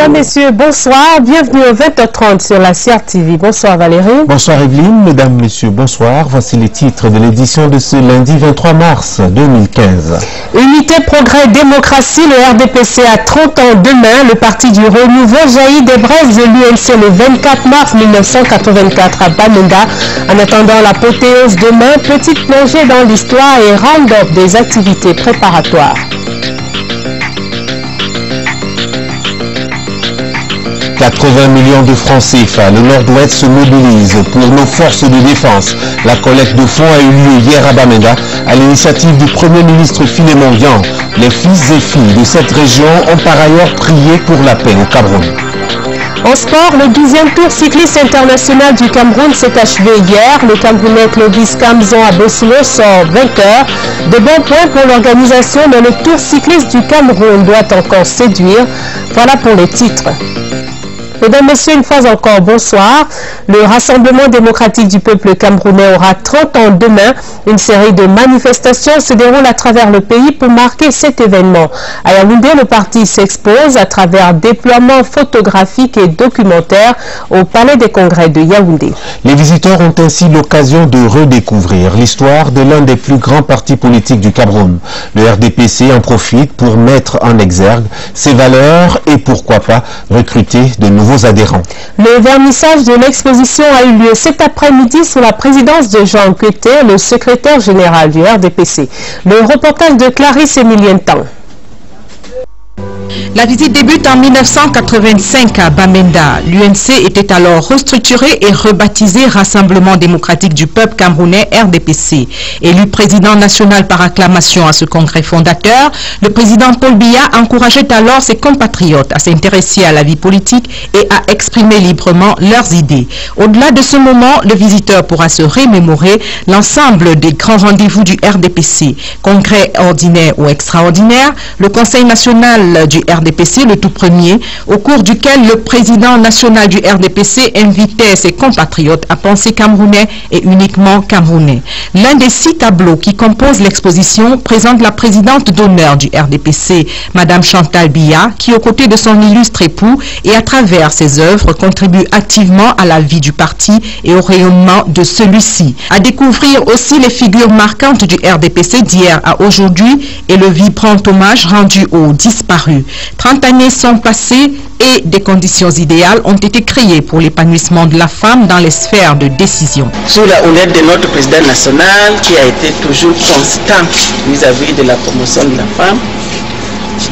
Mesdames, Messieurs, bonsoir. Bienvenue au 20h30 sur la CRTV. Bonsoir Valérie. Bonsoir Evelyne. Mesdames, Messieurs, bonsoir. Voici les titres de l'édition de ce lundi 23 mars 2015. Unité, progrès, démocratie, le RDPC a 30 ans demain. Le parti du renouveau jaillit des braises de l'UNC le 24 mars 1984 à Bamenda. En attendant l'apothéose demain, petite plongée dans l'histoire et round-up des activités préparatoires. « 80 millions de francs CFA. Le Nord-Ouest se mobilise pour nos forces de défense. La collecte de fonds a eu lieu hier à Bamenda à l'initiative du Premier ministre Filémon Dian. Les fils et filles de cette région ont par ailleurs prié pour la paix au Cameroun. En sport, le 12e tour cycliste international du Cameroun s'est achevé hier. Le Camerounais Clovis Kamzon à Bossulo sort 20h. De bons points pour l'organisation, mais le tour cycliste du Cameroun doit encore séduire. Voilà pour les titres. Mesdames, Messieurs, une fois encore, bonsoir. Le Rassemblement démocratique du peuple camerounais aura 30 ans demain. Une série de manifestations se déroule à travers le pays pour marquer cet événement. À Yaoundé, le parti s'expose à travers déploiements photographiques et documentaires au Palais des Congrès de Yaoundé. Les visiteurs ont ainsi l'occasion de redécouvrir l'histoire de l'un des plus grands partis politiques du Cameroun. Le RDPC en profite pour mettre en exergue ses valeurs et pourquoi pas recruter de nouveaux adhérents. Le vernissage de l'exposition a eu lieu cet après-midi sous la présidence de Jean Queté, le secrétaire général du RDPC. Le reportage de Clarisse Emilientan. La visite débute en 1985 à Bamenda. L'UNC était alors restructuré et rebaptisé Rassemblement démocratique du peuple camerounais RDPC. Élu président national par acclamation à ce congrès fondateur, le président Paul Biya encourageait alors ses compatriotes à s'intéresser à la vie politique et à exprimer librement leurs idées. Au-delà de ce moment, le visiteur pourra se remémorer l'ensemble des grands rendez-vous du RDPC. Congrès ordinaire ou extraordinaire, le Conseil national du RDPC, le tout premier, au cours duquel le président national du RDPC invitait ses compatriotes à penser camerounais et uniquement camerounais. L'un des 6 tableaux qui composent l'exposition présente la présidente d'honneur du RDPC, Madame Chantal Biya, qui aux côtés de son illustre époux et à travers ses œuvres contribue activement à la vie du parti et au rayonnement de celui-ci. À découvrir aussi les figures marquantes du RDPC d'hier à aujourd'hui et le vibrant hommage rendu aux disparus. 30 années sont passées et des conditions idéales ont été créées pour l'épanouissement de la femme dans les sphères de décision. Sous la houlette de notre président national qui a été toujours constant vis-à-vis de la promotion de la femme,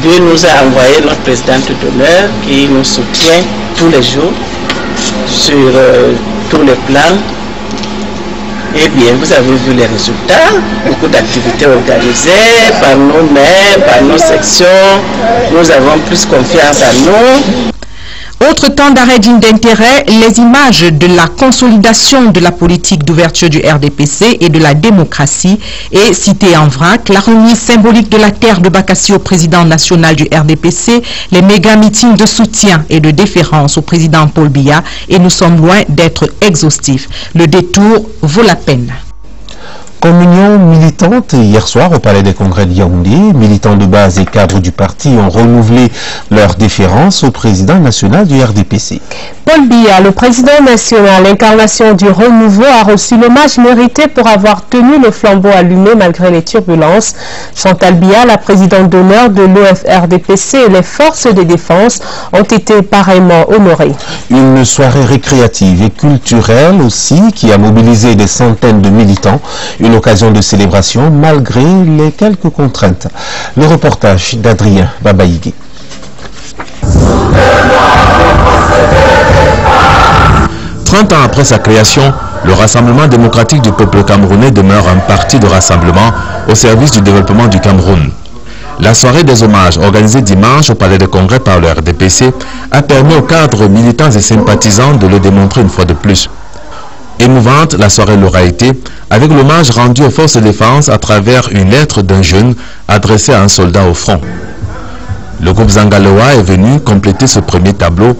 Dieu nous a envoyé notre présidente d'honneur qui nous soutient tous les jours sur tous les plans. Eh bien, vous avez vu les résultats, beaucoup d'activités organisées par nos maires, par nos sections. Nous avons plus confiance en nous. Autre temps d'arrêt digne d'intérêt, les images de la consolidation de la politique d'ouverture du RDPC et de la démocratie et cité en vrac, la remise symbolique de la terre de Bakassi au président national du RDPC, les méga-meetings de soutien et de déférence au président Paul Biya et nous sommes loin d'être exhaustifs. Le détour vaut la peine. Communion militante hier soir au Palais des Congrès de Yaoundé. Militants de base et cadres du parti ont renouvelé leur déférence au président national du RDPC. Paul Biya, le président national, l'incarnation du renouveau, a reçu l'hommage mérité pour avoir tenu le flambeau allumé malgré les turbulences. Chantal Biya, la présidente d'honneur de l'OFRDPC et les forces de défense ont été pareillement honorées. Une soirée récréative et culturelle aussi qui a mobilisé des centaines de militants. Une occasion de célébration malgré les quelques contraintes. Le reportage d'Adrien Babaïgué. 30 ans après sa création, le Rassemblement démocratique du peuple camerounais demeure un parti de rassemblement au service du développement du Cameroun. La soirée des hommages organisée dimanche au Palais des Congrès par le RDPC a permis aux cadres militants et sympathisants de le démontrer une fois de plus. Émouvante, la soirée l'aura été, avec l'hommage rendu aux forces de défense à travers une lettre d'un jeune adressée à un soldat au front. Le groupe Zangalewa est venu compléter ce premier tableau.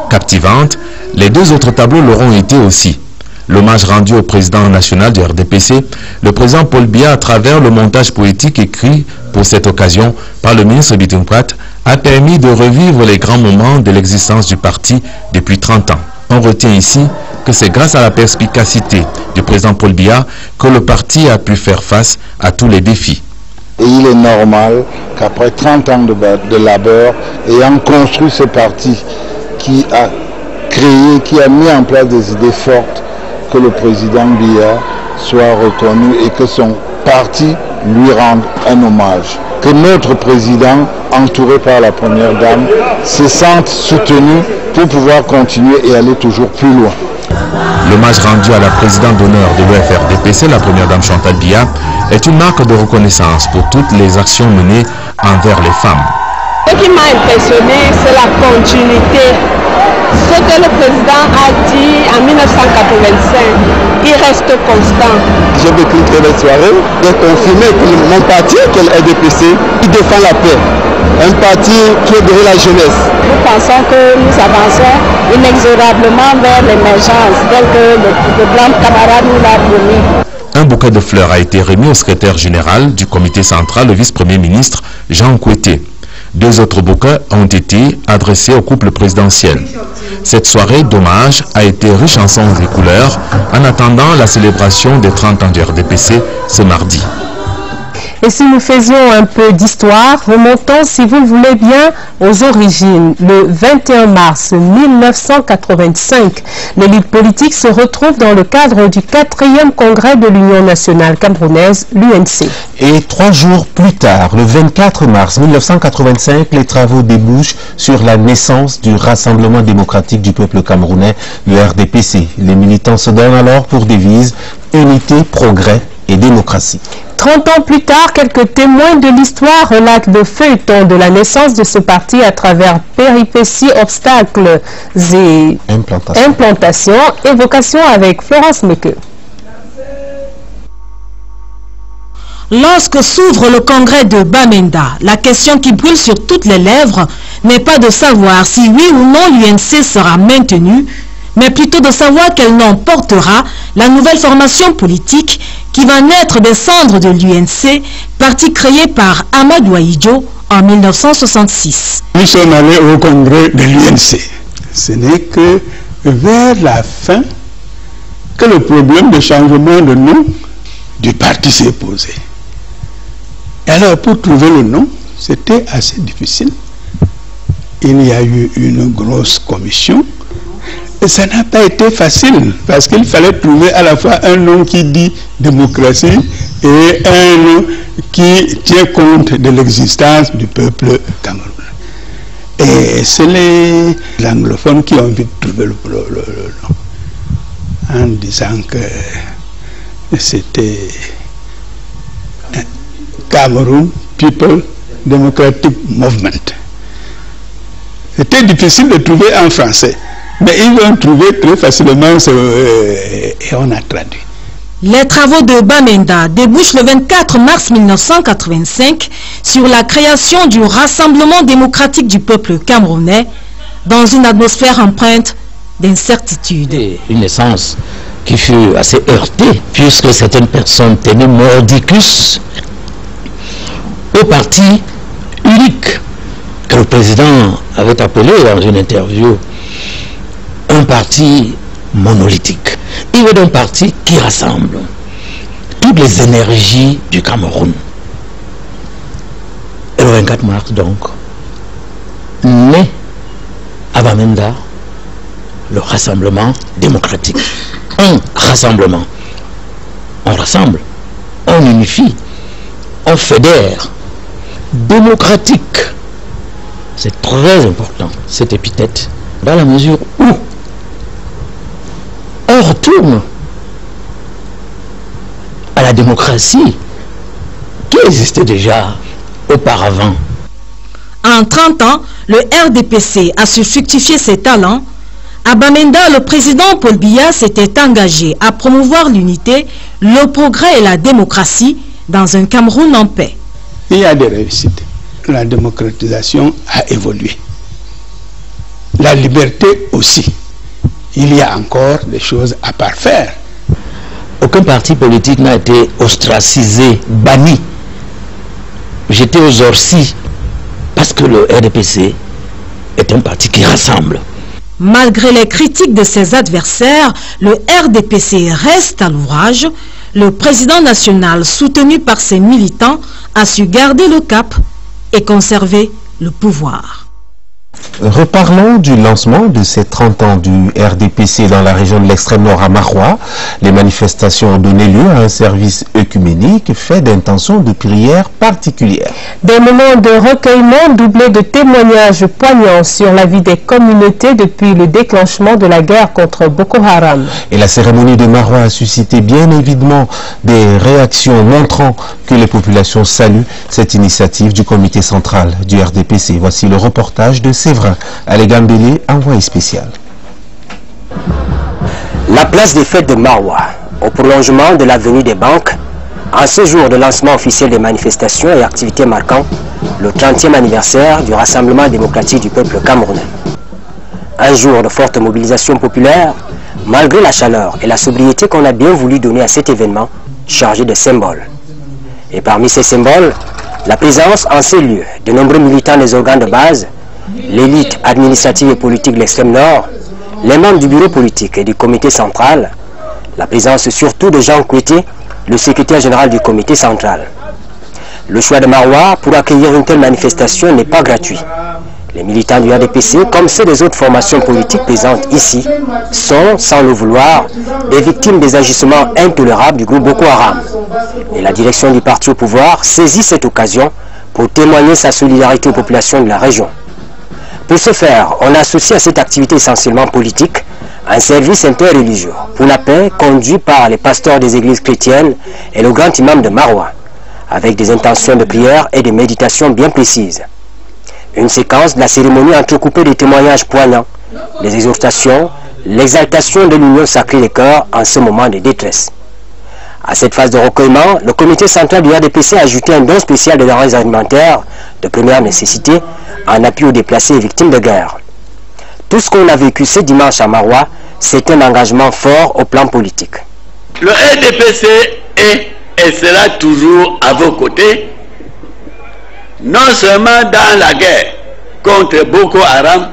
Captivante, les 2 autres tableaux l'auront été aussi. L'hommage rendu au président national du RDPC, le président Paul Biya, à travers le montage poétique écrit pour cette occasion par le ministre Bitumkwat, a permis de revivre les grands moments de l'existence du parti depuis 30 ans. On retient ici que c'est grâce à la perspicacité du président Paul Biya que le parti a pu faire face à tous les défis. Et il est normal qu'après 30 ans de labeur, ayant construit ce parti qui a créé, qui a mis en place des idées fortes, que le président Biya soit reconnu et que son parti lui rende un hommage. Que notre président, entouré par la première dame, se sente soutenu pour pouvoir continuer et aller toujours plus loin. L'hommage rendu à la présidente d'honneur de l'UFR-DPC, la première dame Chantal Biya, est une marque de reconnaissance pour toutes les actions menées envers les femmes. Ce qui m'a impressionné, c'est la continuité. Ce que le président a dit en 1985, il reste constant. J'ai décliné la soirée, j'ai confirmé que mon parti, que le RDPC, il défend la paix. Un parti qui est derrière la jeunesse. Nous pensons que nous avançons inexorablement vers l'émergence, tel que le grand camarade nous l'a promis. Un bouquet de fleurs a été remis au secrétaire général du comité central, le vice-premier ministre Jean Kouété. 2 autres bouquets ont été adressés au couple présidentiel. Cette soirée d'hommage a été riche en sons et couleurs en attendant la célébration des 30 ans du RDPC ce mardi. Et si nous faisions un peu d'histoire, remontons, si vous le voulez bien, aux origines. Le 21 mars 1985, l'élite politique se retrouve dans le cadre du 4e congrès de l'Union nationale camerounaise, l'UNC. Et 3 jours plus tard, le 24 mars 1985, les travaux débouchent sur la naissance du Rassemblement démocratique du peuple camerounais, le RDPC. Les militants se donnent alors pour devise unité, progrès et démocratie. 30 ans plus tard, quelques témoins de l'histoire relatent le feuilleton de la naissance de ce parti à travers péripéties, obstacles et implantations. Évocation avec Florence Meke. Lorsque s'ouvre le congrès de Bamenda, la question qui brûle sur toutes les lèvres n'est pas de savoir si oui ou non l'UNC sera maintenue, mais plutôt de savoir quel nom portera la nouvelle formation politique qui va naître des cendres de l'UNC, parti créé par Amadou Ahidjo en 1966. Nous sommes allés au congrès de l'UNC. Ce n'est que vers la fin que le problème de changement de nom du parti s'est posé. Et alors, pour trouver le nom, c'était assez difficile. Il y a eu une grosse commission. Et ça n'a pas été facile, parce qu'il fallait trouver à la fois un nom qui dit démocratie et un nom qui tient compte de l'existence du peuple camerounais. Et c'est les anglophones qui ont envie de trouver le nom, en disant que c'était Cameroun People Democratic Movement. C'était difficile de trouver en français. Mais ils ont trouvé très facilement et on a traduit. Les travaux de Bamenda débouchent le 24 mars 1985 sur la création du Rassemblement démocratique du peuple camerounais dans une atmosphère empreinte d'incertitude. Une naissance qui fut assez heurtée puisque certaines personnes tenaient mordicus au parti unique que le président avait appelé dans une interview un parti monolithique. Il veut un parti qui rassemble toutes les énergies du Cameroun. Et le 24 mars donc, naît à Bamenda le Rassemblement démocratique. Un rassemblement. On rassemble, on unifie, on fédère. Démocratique. C'est très important, cette épithète, dans la mesure où on retourne à la démocratie qui existait déjà auparavant. En 30 ans, le RDPC a su fructifier ses talents. À Bamenda, le président Paul Biya s'était engagé à promouvoir l'unité, le progrès et la démocratie dans un Cameroun en paix. Il y a des réussites. La démocratisation a évolué. La liberté aussi. il y a encore des choses à parfaire. Aucun parti politique n'a été ostracisé, banni, jeté aux orties, parce que le RDPC est un parti qui rassemble. Malgré les critiques de ses adversaires, le RDPC reste à l'ouvrage. Le président national, soutenu par ses militants, a su garder le cap et conserver le pouvoir. Reparlons du lancement de ces 30 ans du RDPC dans la région de l'extrême nord à Maroua. Les manifestations ont donné lieu à un service œcuménique fait d'intentions de prière particulières. Des moments de recueillement doublés de témoignages poignants sur la vie des communautés depuis le déclenchement de la guerre contre Boko Haram. Et la cérémonie de Maroua a suscité bien évidemment des réactions montrant que les populations saluent cette initiative du comité central du RDPC. Voici le reportage de Séverin Alégambélé, envoyé spécial. La place des fêtes de Maroua, au prolongement de l'avenue des banques, en ce jour de lancement officiel des manifestations et activités marquant le 30e anniversaire du Rassemblement démocratique du peuple camerounais. Un jour de forte mobilisation populaire, malgré la chaleur et la sobriété qu'on a bien voulu donner à cet événement chargé de symboles. Et parmi ces symboles, la présence en ces lieux de nombreux militants des organes de base, l'élite administrative et politique de l'extrême nord, les membres du bureau politique et du comité central, la présence surtout de Jean Kouété, le secrétaire général du comité central. Le choix de Maroua pour accueillir une telle manifestation n'est pas gratuit. Les militants du RDPC, comme ceux des autres formations politiques présentes ici, sont, sans le vouloir, des victimes des agissements intolérables du groupe Boko Haram. Et la direction du parti au pouvoir saisit cette occasion pour témoigner sa solidarité aux populations de la région. Pour ce faire, on associe à cette activité essentiellement politique un service interreligieux pour la paix conduit par les pasteurs des églises chrétiennes et le grand imam de Maroua, avec des intentions de prière et de méditation bien précises. Une séquence de la cérémonie entrecoupée des témoignages poignants, des exhortations, l'exaltation de l'union sacrée des cœurs en ce moment de détresse. À cette phase de recueillement, le comité central du RDPC a ajouté un don spécial de denrées alimentaires de première nécessité en appui aux déplacés et victimes de guerre. Tout ce qu'on a vécu ce dimanche à Maroua, c'est un engagement fort au plan politique. Le RDPC est et sera toujours à vos côtés, non seulement dans la guerre contre Boko Haram,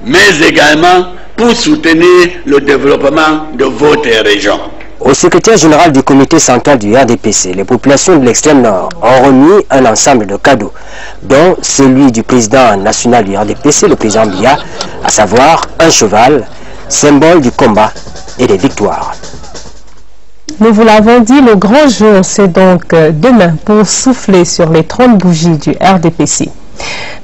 mais également pour soutenir le développement de votre région. Au secrétaire général du comité central du RDPC, les populations de l'extrême nord ont remis un ensemble de cadeaux, dont celui du président national du RDPC, le président Biya, à savoir un cheval, symbole du combat et des victoires. Nous vous l'avons dit, le grand jour, c'est donc demain pour souffler sur les 30 bougies du RDPC.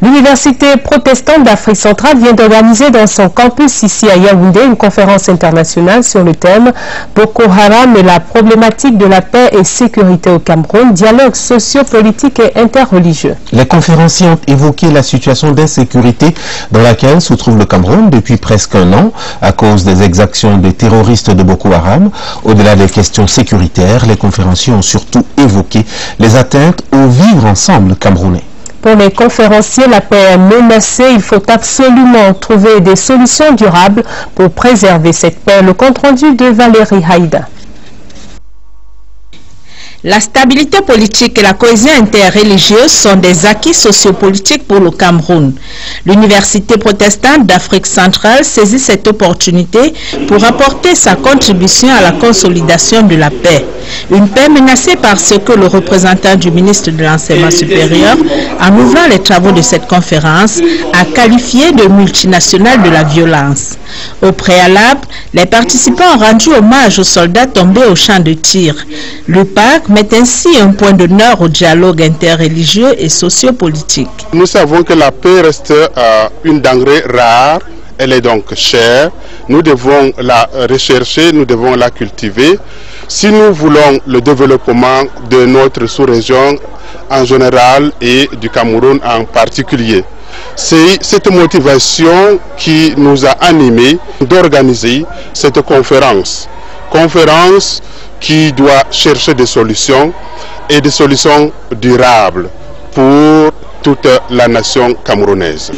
L'Université protestante d'Afrique centrale vient d'organiser dans son campus ici à Yaoundé une conférence internationale sur le thème Boko Haram et la problématique de la paix et sécurité au Cameroun, dialogue sociopolitique et interreligieux. Les conférenciers ont évoqué la situation d'insécurité dans laquelle se trouve le Cameroun depuis presque un an à cause des exactions des terroristes de Boko Haram. Au-delà des questions sécuritaires, les conférenciers ont surtout évoqué les atteintes au vivre ensemble camerounais. Pour les conférenciers, la paix est menacée. Il faut absolument trouver des solutions durables pour préserver cette paix. Le compte-rendu de Valérie Haïda. La stabilité politique et la cohésion interreligieuse sont des acquis sociopolitiques pour le Cameroun. L'Université protestante d'Afrique centrale saisit cette opportunité pour apporter sa contribution à la consolidation de la paix. Une paix menacée par ce que le représentant du ministre de l'Enseignement supérieur, en ouvrant les travaux de cette conférence, a qualifié de multinationale de la violence. Au préalable, les participants ont rendu hommage aux soldats tombés au champ de tir. L'UPAC met ainsi un point d'honneur au dialogue interreligieux et sociopolitique. Nous savons que la paix reste une denrée rare, elle est donc chère. Nous devons la rechercher, nous devons la cultiver. Si nous voulons le développement de notre sous-région en général et du Cameroun en particulier. C'est cette motivation qui nous a animés d'organiser cette conférence. Conférence qui doit chercher des solutions et des solutions durables pour toute la nation camerounaise.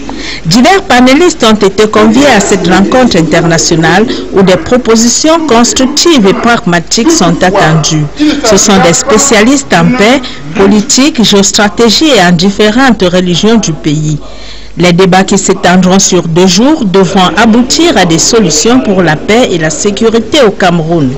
Divers panélistes ont été conviés à cette rencontre internationale où des propositions constructives et pragmatiques sont attendues. Ce sont des spécialistes en paix, politique, géostratégie et en différentes religions du pays. Les débats qui s'étendront sur 2 jours devront aboutir à des solutions pour la paix et la sécurité au Cameroun.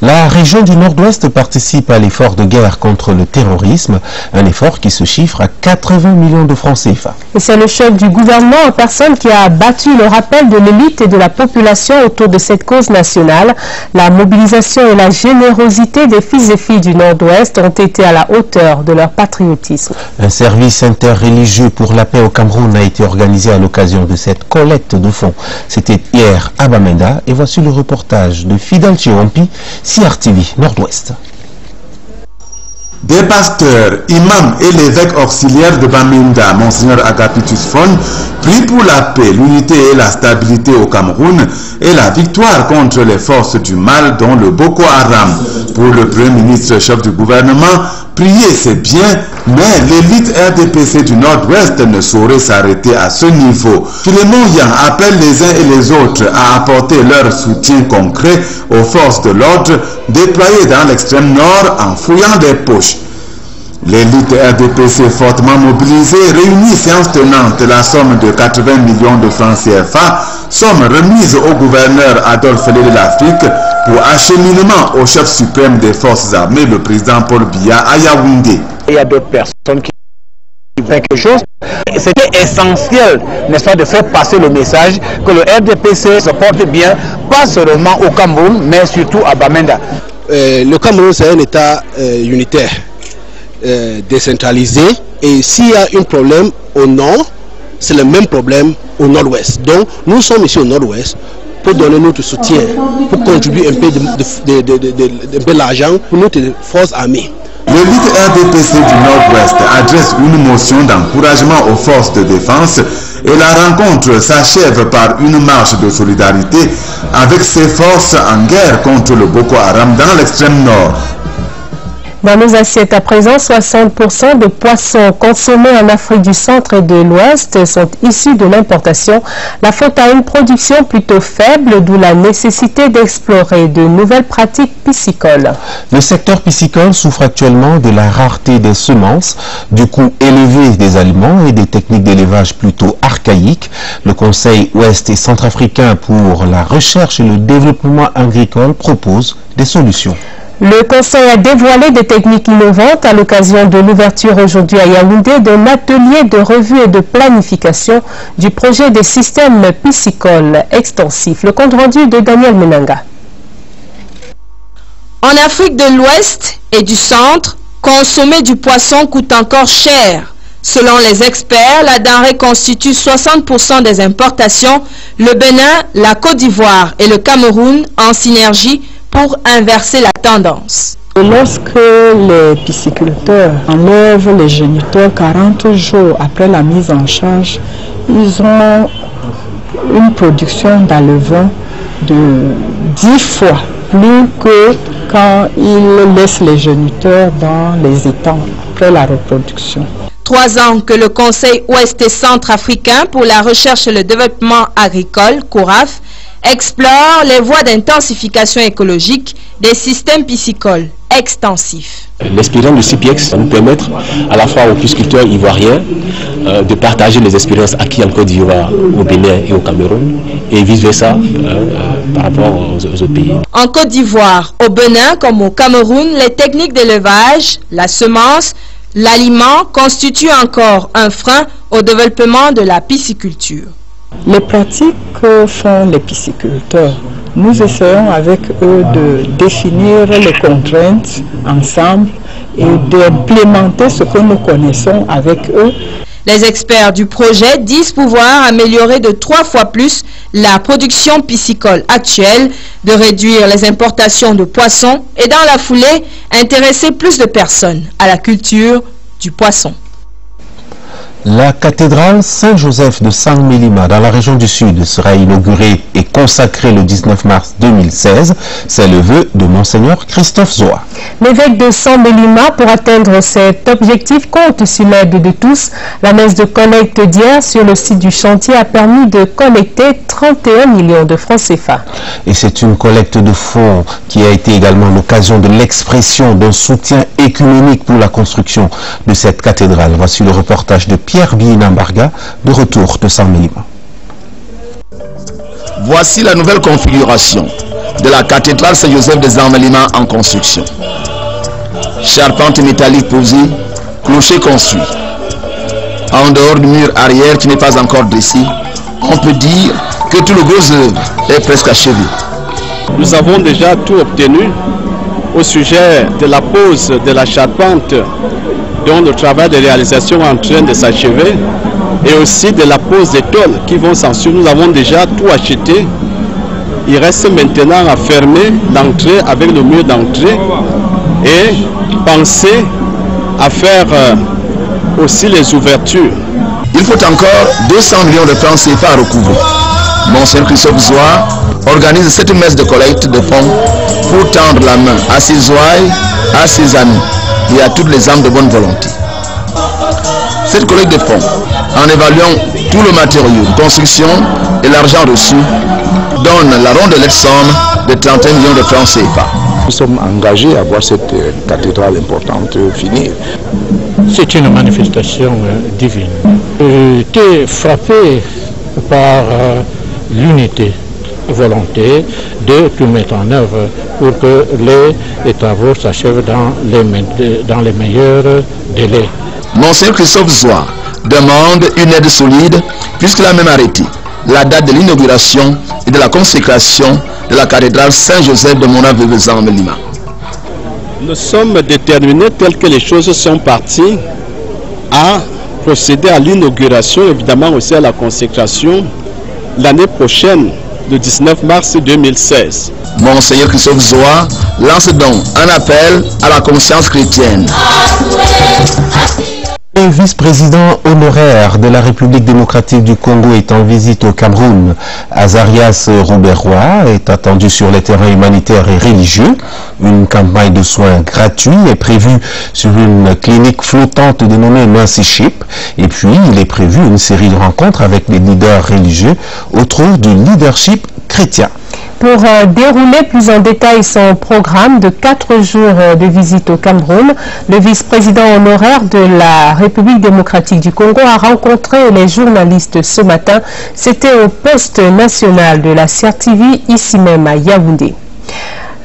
La région du Nord-Ouest participe à l'effort de guerre contre le terrorisme, un effort qui se chiffre à 80 millions de francs CFA. Et c'est le chef du gouvernement en personne qui a battu le rappel de l'élite et de la population autour de cette cause nationale. La mobilisation et la générosité des fils et filles du Nord-Ouest ont été à la hauteur de leur patriotisme. Un service interreligieux pour la paix au Cameroun a été organisé à l'occasion de cette collecte de fonds. C'était hier à Bamenda et voici le reportage de Fidel Chiompi, CRTV Nord-Ouest. Des pasteurs, imams et l'évêque auxiliaire de Bamenda, Monseigneur Agapitus Fon, prient pour la paix, l'unité et la stabilité au Cameroun et la victoire contre les forces du mal dont le Boko Haram. Pour le Premier ministre chef du gouvernement, prier c'est bien, mais l'élite RDPC du Nord-Ouest ne saurait s'arrêter à ce niveau. Philémon Yang appelle les uns et les autres à apporter leur soutien concret aux forces de l'ordre déployées dans l'extrême nord en fouillant des poches. L'élite RDPC fortement mobilisée réunit séance tenante la somme de 80 millions de francs CFA, somme remise au gouverneur Adolphe Lé de l'Afrique pour acheminement au chef suprême des forces armées, le président Paul Biya à Yaoundé. Il y a d'autres personnes qui font quelque chose. C'était essentiel, n'est-ce pas, de faire passer le message que le RDPC se porte bien, pas seulement au Cameroun, mais surtout à Bamenda. Le Cameroun, c'est un État unitaire. Décentralisé, et s'il y a un problème au nord, c'est le même problème au nord-ouest. Donc nous sommes ici au nord-ouest pour donner notre soutien, pour contribuer un peu l'argent pour notre force armée. L'élite RDPC du Nord-Ouest adresse une motion d'encouragement aux forces de défense et la rencontre s'achève par une marche de solidarité avec ces forces en guerre contre le Boko Haram dans l'extrême nord. Dans nos assiettes à présent, 60% de poissons consommés en Afrique du Centre et de l'Ouest sont issus de l'importation. La faute à une production plutôt faible, d'où la nécessité d'explorer de nouvelles pratiques piscicoles. Le secteur piscicole souffre actuellement de la rareté des semences, du coût élevé des aliments et des techniques d'élevage plutôt archaïques. Le Conseil ouest et centrafricain pour la recherche et le développement agricole propose des solutions. Le Conseil a dévoilé des techniques innovantes à l'occasion de l'ouverture aujourd'hui à Yaoundé d'un atelier de revue et de planification du projet des systèmes piscicoles extensifs. Le compte rendu de Daniel Menanga. En Afrique de l'Ouest et du Centre, consommer du poisson coûte encore cher. Selon les experts, la denrée constitue 60% des importations. Le Bénin, la Côte d'Ivoire et le Cameroun en synergie pour inverser la tendance. Lorsque les pisciculteurs enlèvent les géniteurs 40 jours après la mise en charge, ils ont une production d'alevin de 10 fois plus que quand ils laissent les géniteurs dans les étangs après la reproduction. 3 ans que le Conseil ouest et centrafricain pour la recherche et le développement agricole, CORAF, explore les voies d'intensification écologique des systèmes piscicoles extensifs. L'expérience du CPX va nous permettre à la fois aux pisciculteurs ivoiriens de partager les expériences acquises en Côte d'Ivoire, au Bénin et au Cameroun et vice-versa par rapport aux autres pays. En Côte d'Ivoire, au Bénin comme au Cameroun, les techniques d'élevage, la semence, l'aliment constituent encore un frein au développement de la pisciculture. Les pratiques que font les pisciculteurs, nous essayons avec eux de définir les contraintes ensemble et d'implémenter ce que nous connaissons avec eux. Les experts du projet disent pouvoir améliorer de 3 fois plus la production piscicole actuelle, de réduire les importations de poissons et dans la foulée, intéresser plus de personnes à la culture du poisson. La cathédrale Saint-Joseph de San-Mélima dans la région du Sud sera inaugurée et consacrée le 19 mars 2016. C'est le vœu de Monseigneur Christophe Zoa. L'évêque de San-Mélima, pour atteindre cet objectif, compte sur l'aide de tous. La messe de collecte d'hier sur le site du chantier a permis de collecter 31 millions de francs CFA. Et c'est une collecte de fonds qui a été également l'occasion de l'expression d'un soutien écuménique pour la construction de cette cathédrale. Voici le reportage de Pierre Biinambarga, de retour de San-Mélima. Voici la nouvelle configuration de la cathédrale Saint-Joseph de San-Mélima en construction. Charpente métallique posée, clocher construit. En dehors du mur arrière qui n'est pas encore dressé, on peut dire que tout le gros œuvre est presque achevé. Nous avons déjà tout obtenu au sujet de la pose de la charpente, dont le travail de réalisation est en train de s'achever, et aussi de la pose des tôles qui vont s'en suivre. Nous avons déjà tout acheté. Il reste maintenant à fermer l'entrée avec le mur d'entrée et penser à faire aussi les ouvertures. Il faut encore 200 millions de francs CFA à recouvrer. Monseigneur Christophe Zoa organise cette messe de collecte de fonds pour tendre la main à ses ouailles, à ses amis et à toutes les âmes de bonne volonté. Cette collecte de fonds, en évaluant tout le matériau de construction et l'argent reçu, donne la rondelette somme de 31 millions de francs CFA. Nous sommes engagés à voir cette cathédrale importante finir. C'est une manifestation divine. J'ai été frappé par l'unité, volonté de tout mettre en œuvre pour que les travaux s'achèvent dans les meilleurs délais. Monseigneur Christophe Zoa demande une aide solide puisqu'il a même arrêté la date de l'inauguration et de la consécration de la cathédrale Saint-Joseph de Mona-Veuve de San-Mélima. Nous sommes déterminés, telles que les choses sont parties, à procéder à l'inauguration, évidemment aussi à la consécration, l'année prochaine, le 19 mars 2016. Monseigneur Christophe Zoa lance donc un appel à la conscience chrétienne. Le vice-président honoraire de la République démocratique du Congo est en visite au Cameroun. Azarias Rouberois est attendu sur les terrains humanitaires et religieux. Une campagne de soins gratuits est prévue sur une clinique flottante dénommée Mercy Ship. Et puis, il est prévu une série de rencontres avec les leaders religieux autour du leadership chrétien. Pour dérouler plus en détail son programme de 4 jours de visite au Cameroun, le vice-président honoraire de la République démocratique du Congo a rencontré les journalistes ce matin. C'était au poste national de la CRTV, ici même à Yaoundé.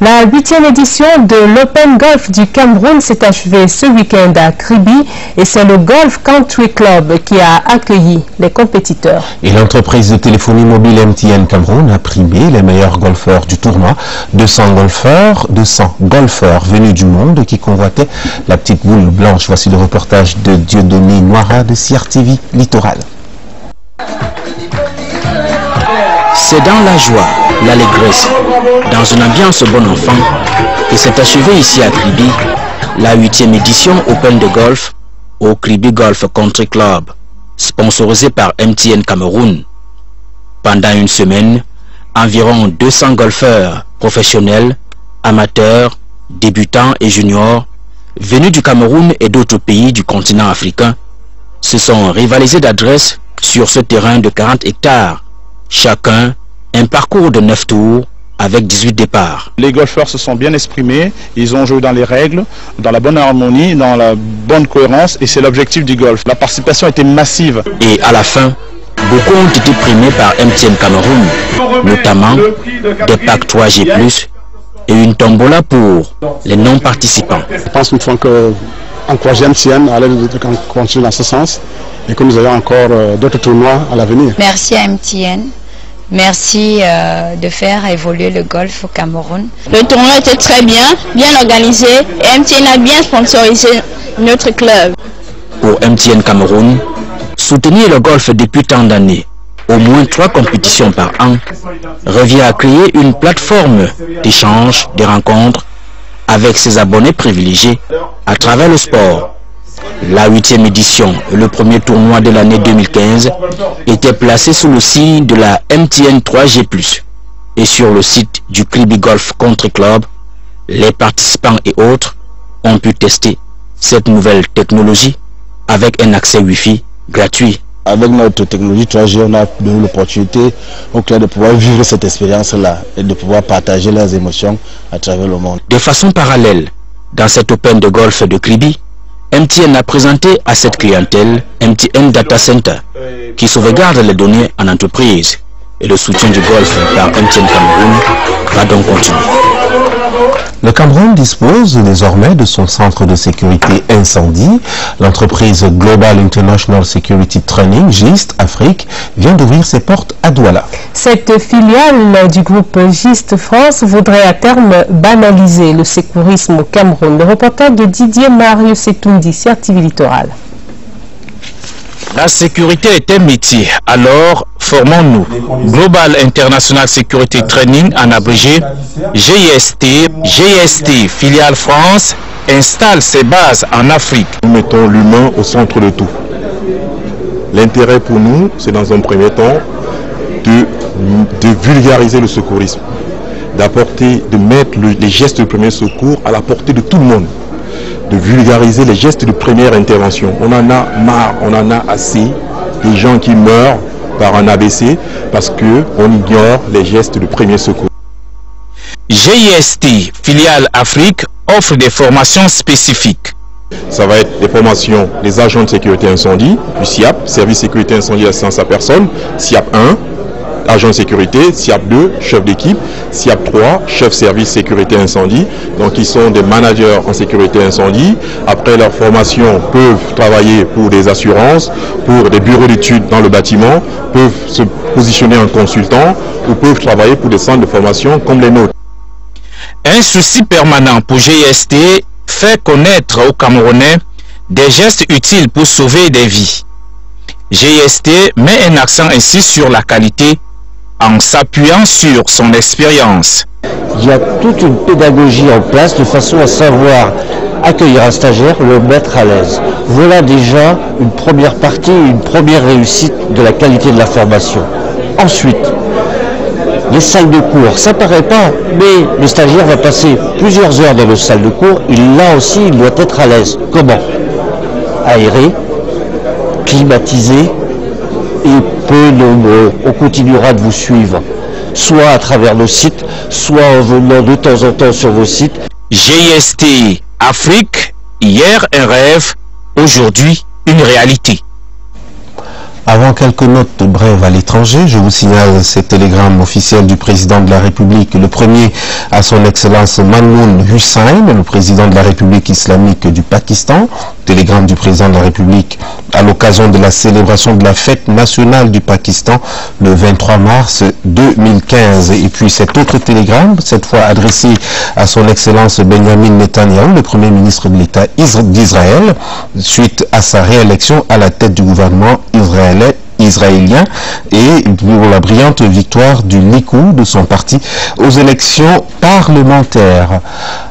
La 8e édition de l'Open Golf du Cameroun s'est achevée ce week-end à Kribi et c'est le Golf Country Club qui a accueilli les compétiteurs. Et l'entreprise de téléphonie mobile MTN Cameroun a primé les meilleurs golfeurs du tournoi. 200 golfeurs venus du monde qui convoitaient la petite boule blanche. Voici le reportage de Dieudonné Noira de CRTV Littoral. C'est dans la joie, l'allégresse, dans une ambiance bon enfant, que s'est achevée ici à Kribi la 8e édition Open de golf au Kribi Golf Country Club, sponsorisé par MTN Cameroun. Pendant une semaine, environ 200 golfeurs professionnels, amateurs, débutants et juniors, venus du Cameroun et d'autres pays du continent africain, se sont rivalisés d'adresse sur ce terrain de 40 hectares. Chacun un parcours de 9 tours avec 18 départs. Les golfeurs se sont bien exprimés, ils ont joué dans les règles, dans la bonne harmonie, dans la bonne cohérence et c'est l'objectif du golf. La participation était massive. Et à la fin, beaucoup ont été primés par MTN Cameroun, notamment des packs 3G+, et une tombola pour les non-participants. Je pense qu'il faut encourager MTN à aller continuer dans ce sens et que nous ayons encore d'autres tournois à l'avenir. Merci à MTN. Merci de faire évoluer le golf au Cameroun. Le tournoi était très bien organisé et MTN a bien sponsorisé notre club. Pour MTN Cameroun, soutenir le golf depuis tant d'années, au moins 3 compétitions par an, revient à créer une plateforme d'échange, de rencontres avec ses abonnés privilégiés à travers le sport. La 8e édition, le premier tournoi de l'année 2015, était placé sous le signe de la MTN 3G+. Et sur le site du Kribi Golf Country Club, les participants et autres ont pu tester cette nouvelle technologie avec un accès Wi-Fi gratuit. Avec notre technologie 3G, on a donné l'opportunité aux clients de pouvoir vivre cette expérience-là et de pouvoir partager leurs émotions à travers le monde. De façon parallèle, dans cet Open de golf de Kribi, MTN a présenté à cette clientèle MTN Data Center qui sauvegarde les données en entreprise. Et le soutien du golf par MTN Cameroun va donc continuer. Le Cameroun dispose désormais de son centre de sécurité incendie. L'entreprise Global International Security Training, GIST Afrique, vient d'ouvrir ses portes à Douala. Cette filiale du groupe GIST France voudrait à terme banaliser le secourisme au Cameroun. Le reportage de Didier Marius Etoundi, CRTV Littoral. La sécurité est un métier, alors formons-nous. Global International Security Training, en abrégé, GIST, filiale France, installe ses bases en Afrique. Nous mettons l'humain au centre de tout. L'intérêt pour nous, c'est dans un premier temps de vulgariser le secourisme, de mettre les gestes de premier secours à la portée de tout le monde. De vulgariser les gestes de première intervention. On en a marre, on en a assez des gens qui meurent par un AVC parce qu'on ignore les gestes de premier secours. GIST, filiale Afrique, offre des formations spécifiques. Ça va être des formations des agents de sécurité incendie, du SIAP, service sécurité incendie assistance à personne, SIAP 1, agent de sécurité, SIAP 2, chef d'équipe, SIAP 3, chef service sécurité incendie. Donc ils sont des managers en sécurité incendie. Après leur formation, peuvent travailler pour des assurances, pour des bureaux d'études dans le bâtiment, peuvent se positionner en consultant ou peuvent travailler pour des centres de formation comme les nôtres. Un souci permanent pour GIST fait connaître aux Camerounais des gestes utiles pour sauver des vies. GIST met un accent ainsi sur la qualité en s'appuyant sur son expérience. Il y a toute une pédagogie en place de façon à savoir accueillir un stagiaire, le mettre à l'aise. Voilà déjà une première partie, une première réussite de la qualité de la formation. Ensuite, les salles de cours, ça paraît pas, mais le stagiaire va passer plusieurs heures dans la salle de cours, là aussi il doit être à l'aise. Comment? Aéré, climatisé et peu nombreux. On continuera de vous suivre, soit à travers nos sites, soit en venant de temps en temps sur vos sites. GIST Afrique, hier un rêve, aujourd'hui une réalité. Avant quelques notes brèves à l'étranger, je vous signale ces télégrammes officiels du président de la République. Le premier à son Excellence Mamnoun Hussain, le président de la République islamique du Pakistan. Télégramme du président de la République à l'occasion de la célébration de la fête nationale du Pakistan le 23 mars 2015. Et puis cet autre télégramme, cette fois adressé à son Excellence Benjamin Netanyahu, le premier ministre de l'État d'Israël, suite à sa réélection à la tête du gouvernement israélien et pour la brillante victoire du Likoud, de son parti, aux élections parlementaires.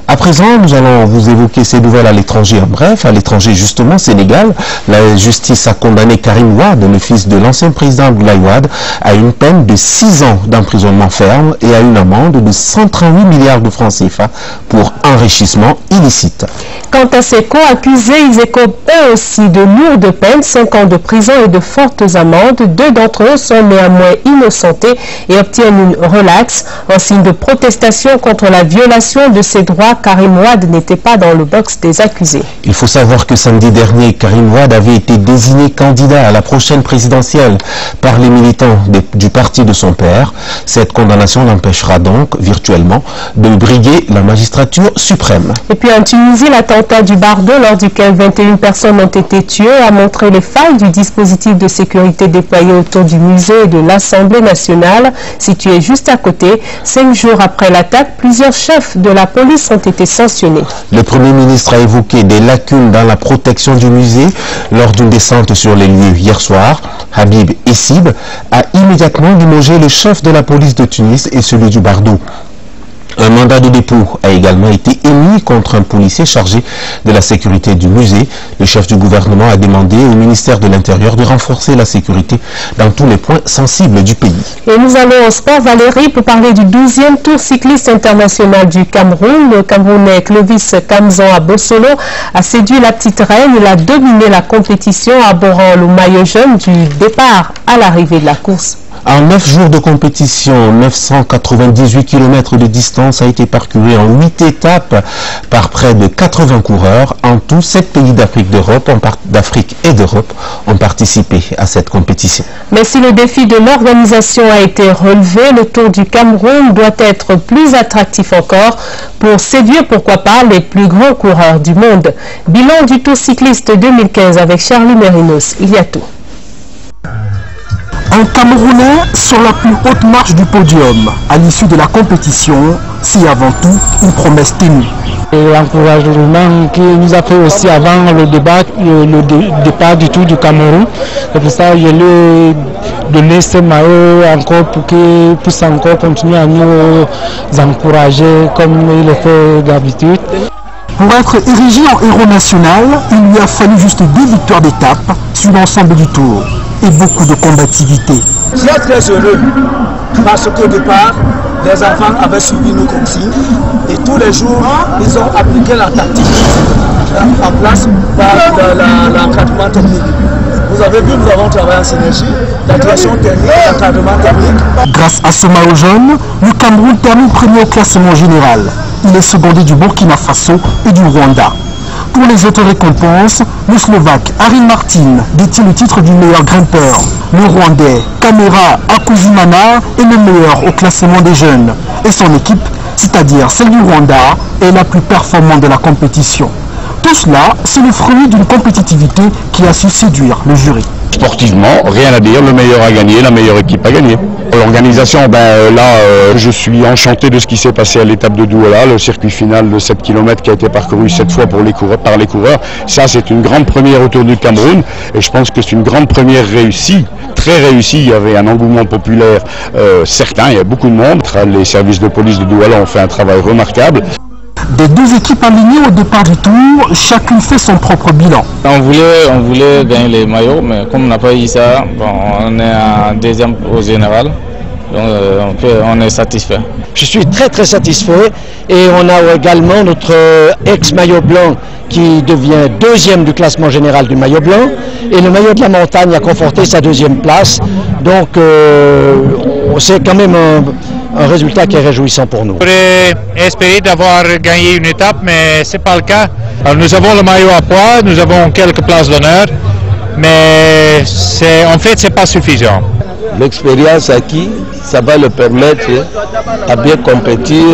À présent, nous allons vous évoquer ces nouvelles à l'étranger. En bref, à l'étranger justement, Sénégal, la justice a condamné Karim Wade, le fils de l'ancien président Abdoulaye Wade, à une peine de 6 ans d'emprisonnement ferme et à une amende de 138 milliards de francs CFA pour enrichissement illicite. Quant à ses co-accusés, ils écopent eux aussi de lourdes peines, 5 ans de prison et de fortes amendes. 2 d'entre eux sont néanmoins innocentés et obtiennent une relaxe en signe de protestation contre la violation de ses droits. Karim Wade n'était pas dans le box des accusés. Il faut savoir que samedi dernier, Karim Wade avait été désigné candidat à la prochaine présidentielle par les militants du parti de son père. Cette condamnation l'empêchera donc virtuellement de briguer la magistrature suprême. Et puis en Tunisie, l'attentat du Bardo, lors duquel 21 personnes ont été tuées, a montré les failles du dispositif de sécurité déployé autour du musée de l'Assemblée nationale, situé juste à côté. 5 jours après l'attaque, plusieurs chefs de la police ont été sanctionnés. Le Premier ministre a évoqué des lacunes dans la protection du musée lors d'une descente sur les lieux hier soir. Habib Essib a immédiatement limogé le chef de la police de Tunis et celui du Bardo. Un mandat de dépôt a également été émis contre un policier chargé de la sécurité du musée. Le chef du gouvernement a demandé au ministère de l'Intérieur de renforcer la sécurité dans tous les points sensibles du pays. Et nous allons au sport, Valérie, pour parler du 12e Tour cycliste international du Cameroun. Le Camerounais Clovis Kamzon à Bossolo a séduit la petite reine. Il a dominé la compétition, arborant le maillot jaune du départ à l'arrivée de la course. En 9 jours de compétition, 998 km de distance a été parcouru en 8 étapes par près de 80 coureurs. En tout, 7 pays d'Afrique et d'Europe ont participé à cette compétition. Mais si le défi de l'organisation a été relevé, le Tour du Cameroun doit être plus attractif encore pour séduire, pourquoi pas, les plus grands coureurs du monde. Bilan du Tour cycliste 2015 avec Charlie Mérinos. Il y a tout. Un Camerounais sur la plus haute marche du podium. À l'issue de la compétition, c'est avant tout une promesse ténue. L'encouragement qui nous a fait aussi avant le départ du Tour du Cameroun. C'est pour ça que je lui ai donné ce maillot encore pour qu'il puisse encore continuer à nous encourager comme il le fait d'habitude. Pour être érigé en héros national, il lui a fallu juste 2 victoires d'étape sur l'ensemble du Tour et beaucoup de combativité. Je suis très heureux parce qu'au départ, les enfants avaient suivi nos consignes et tous les jours, ils ont appliqué la tactique en place par l'encadrement technique. Vous avez vu, nous avons travaillé en synergie, la création technique, l'encadrement technique. Grâce à ce maillot jaune, le Cameroun termine premier au classement général. Il est secondé du Burkina Faso et du Rwanda. Pour les autres récompenses, le Slovaque Arin Martin détient le titre du meilleur grimpeur. Le Rwandais Kamera Akuzimana est le meilleur au classement des jeunes. Et son équipe, c'est-à-dire celle du Rwanda, est la plus performante de la compétition. Tout cela, c'est le fruit d'une compétitivité qui a su séduire le jury. Sportivement, rien à dire, le meilleur a gagné, la meilleure équipe a gagné. L'organisation, je suis enchanté de ce qui s'est passé à l'étape de Douala, le circuit final de 7 km qui a été parcouru 7 fois par les coureurs. Ça, c'est une grande première au Tour du Cameroun et je pense que c'est une grande première réussie, très réussie. Il y avait un engouement populaire certain, il y a beaucoup de monde. Les services de police de Douala ont fait un travail remarquable. Des 2 équipes alignées au départ du Tour, chacune fait son propre bilan. On voulait gagner les maillots, mais comme on n'a pas eu ça, on est en deuxième au général, donc on est satisfait. Je suis très satisfait et on a également notre ex-maillot blanc qui devient 2e du classement général du maillot blanc et le maillot de la montagne a conforté sa 2e place. Donc c'est quand même un résultat qui est réjouissant pour nous. On pourrait espérer d'avoir gagné une étape, mais ce n'est pas le cas. Alors, nous avons le maillot à poids, nous avons quelques places d'honneur, mais en fait, ce n'est pas suffisant. L'expérience acquise, ça va le permettre à bien compétir,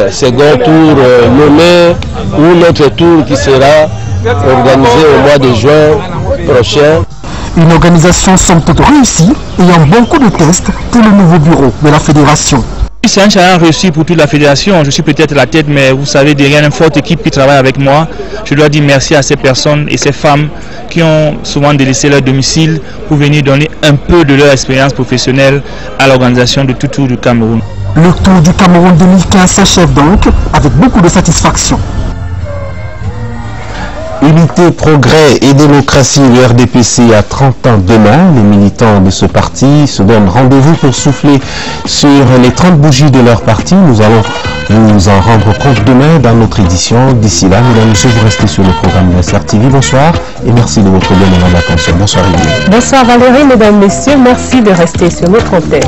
second tour nommé ou notre tour qui sera organisé au mois de juin prochain. Une organisation somme toute réussie ayant beaucoup de tests pour le nouveau bureau de la fédération. C'est un challenge réussi pour toute la fédération. Je suis peut-être la tête, mais vous savez, derrière une forte équipe qui travaille avec moi, je dois dire merci à ces personnes et ces femmes qui ont souvent délaissé leur domicile pour venir donner un peu de leur expérience professionnelle à l'organisation de tout Tour du Cameroun. Le Tour du Cameroun 2015 s'achève donc avec beaucoup de satisfaction. Unité, progrès et démocratie, le RDPC a 30 ans demain. Les militants de ce parti se donnent rendez-vous pour souffler sur les 30 bougies de leur parti. Nous allons vous en rendre compte demain dans notre édition. D'ici là, mesdames et messieurs, vous restez sur le programme de SRTV. Bonsoir et merci de votre bien attention. Bonsoir Olivier. Bonsoir Valérie, mesdames et messieurs, merci de rester sur notre antenne.